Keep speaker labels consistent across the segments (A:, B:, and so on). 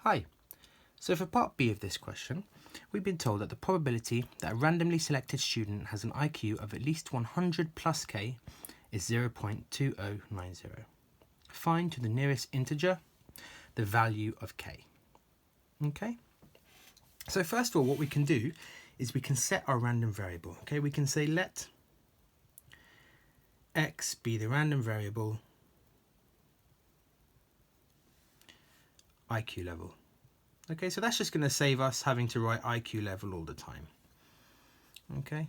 A: Hi. So for part B of this question, we've been told that the probability that a randomly selected student has an IQ of at least 100 plus k is 0.2090. Find to the nearest integer the value of k. Okay? So first of all, what we can do is we can set our random variable. Okay, we can say let x be the random variable IQ level. Okay, so that's just going to save us having to write IQ level all the time. Okay,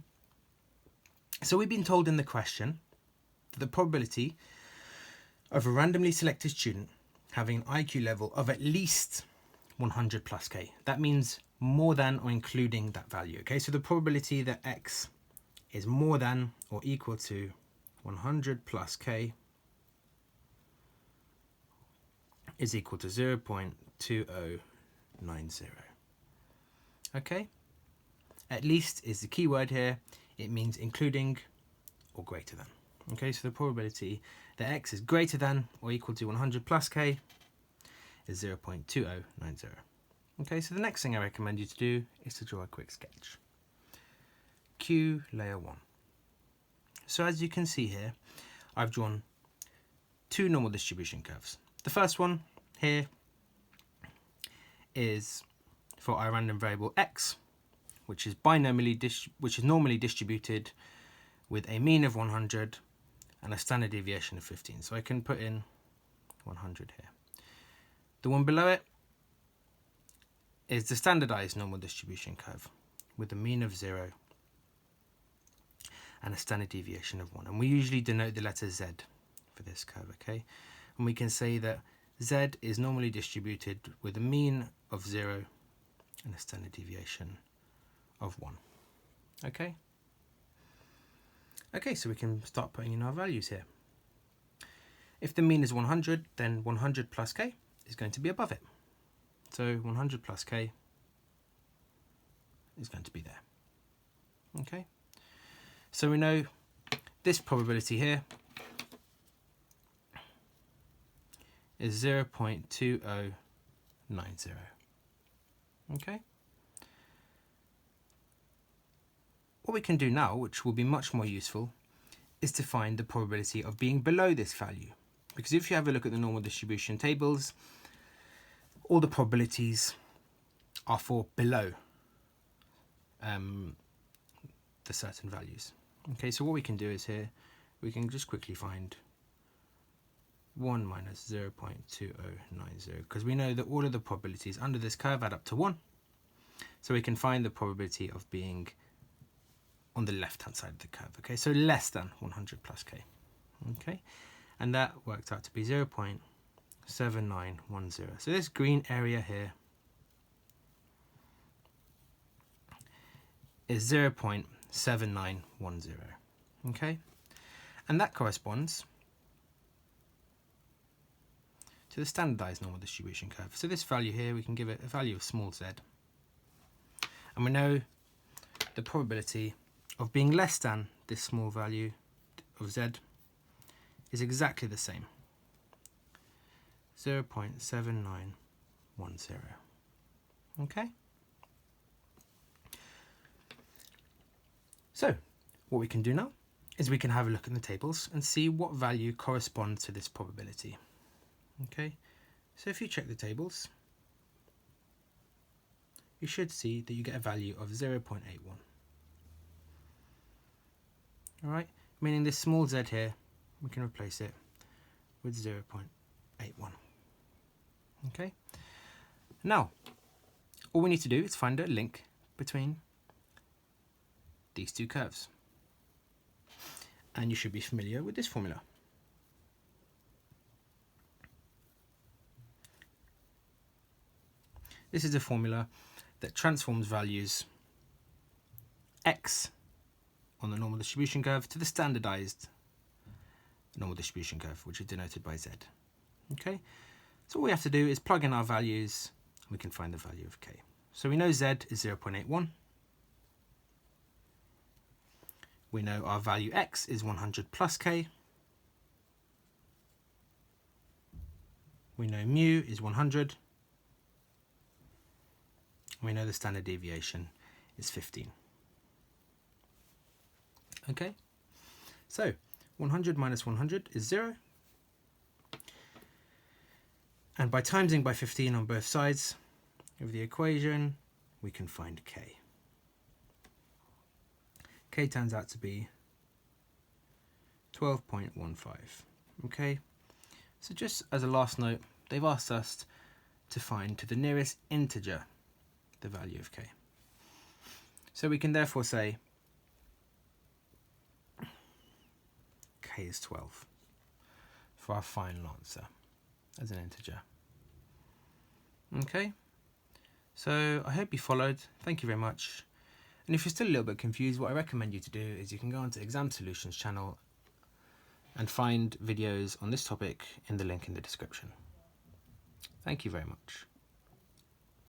A: so we've been told in the question that the probability of a randomly selected student having an IQ level of at least 100 plus k, that means more than or including that value. Okay, so the probability that x is more than or equal to 100 plus k is equal to 0.2090. Okay, at least is the key word here. It means including or greater than. Okay, so the probability that x is greater than or equal to 100 plus k is 0.2090. Okay, so the next thing I recommend you to do is to draw a quick sketch. Q layer 1. So as you can see here, I've drawn two normal distribution curves. The first one here is for our random variable x, which is normally distributed with a mean of 100 and a standard deviation of 15. So I can put in 100 here. The one below it is the standardized normal distribution curve with a mean of 0 and a standard deviation of 1. And we usually denote the letter z for this curve, okay? And we can say that z is normally distributed with a mean of 0 and a standard deviation of 1. Okay? Okay, so we can start putting in our values here. If the mean is 100, then 100 plus k is going to be above it. So 100 plus k is going to be there. Okay? So we know this probability here is 0.2090. Okay? What we can do now, which will be much more useful, is to find the probability of being below this value. Because if you have a look at the normal distribution tables, all the probabilities are for below the certain values. Okay, so what we can do is here, we can just quickly find 1 minus 0.2090, because we know that all of the probabilities under this curve add up to 1. So we can find the probability of being on the left-hand side of the curve. Okay, so less than 100 plus k. Okay, and that worked out to be 0.7910. So this green area here is 0.7910. Okay, and that corresponds to the standardized normal distribution curve. So this value here, we can give it a value of small z. And we know the probability of being less than this small value of z is exactly the same, 0.7910. Okay? So, what we can do now is we can have a look at the tables and see what value corresponds to this probability. Okay? So if you check the tables, you should see that you get a value of 0.81. Alright, meaning this small z here, we can replace it with 0.81. Okay, now all we need to do is find a link between these two curves. And you should be familiar with this formula. This is a formula that transforms values x on the normal distribution curve to the standardized normal distribution curve, which is denoted by z. Okay, so all we have to do is plug in our values and we can find the value of k. So we know z is 0.81. We know our value x is 100 plus k. We know mu is 100. We know the standard deviation is 15. Okay, so 100 minus 100 is 0. And by timesing by 15 on both sides of the equation, we can find k. K turns out to be 12.15. Okay, so just as a last note, they've asked us to find to the nearest integer the value of k. So we can therefore say k is 12 for our final answer as an integer. Okay, so I hope you followed. Thank you very much. And if you're still a little bit confused, what I recommend you to do is you can go onto Exam Solutions channel and find videos on this topic in the link in the description. Thank you very much.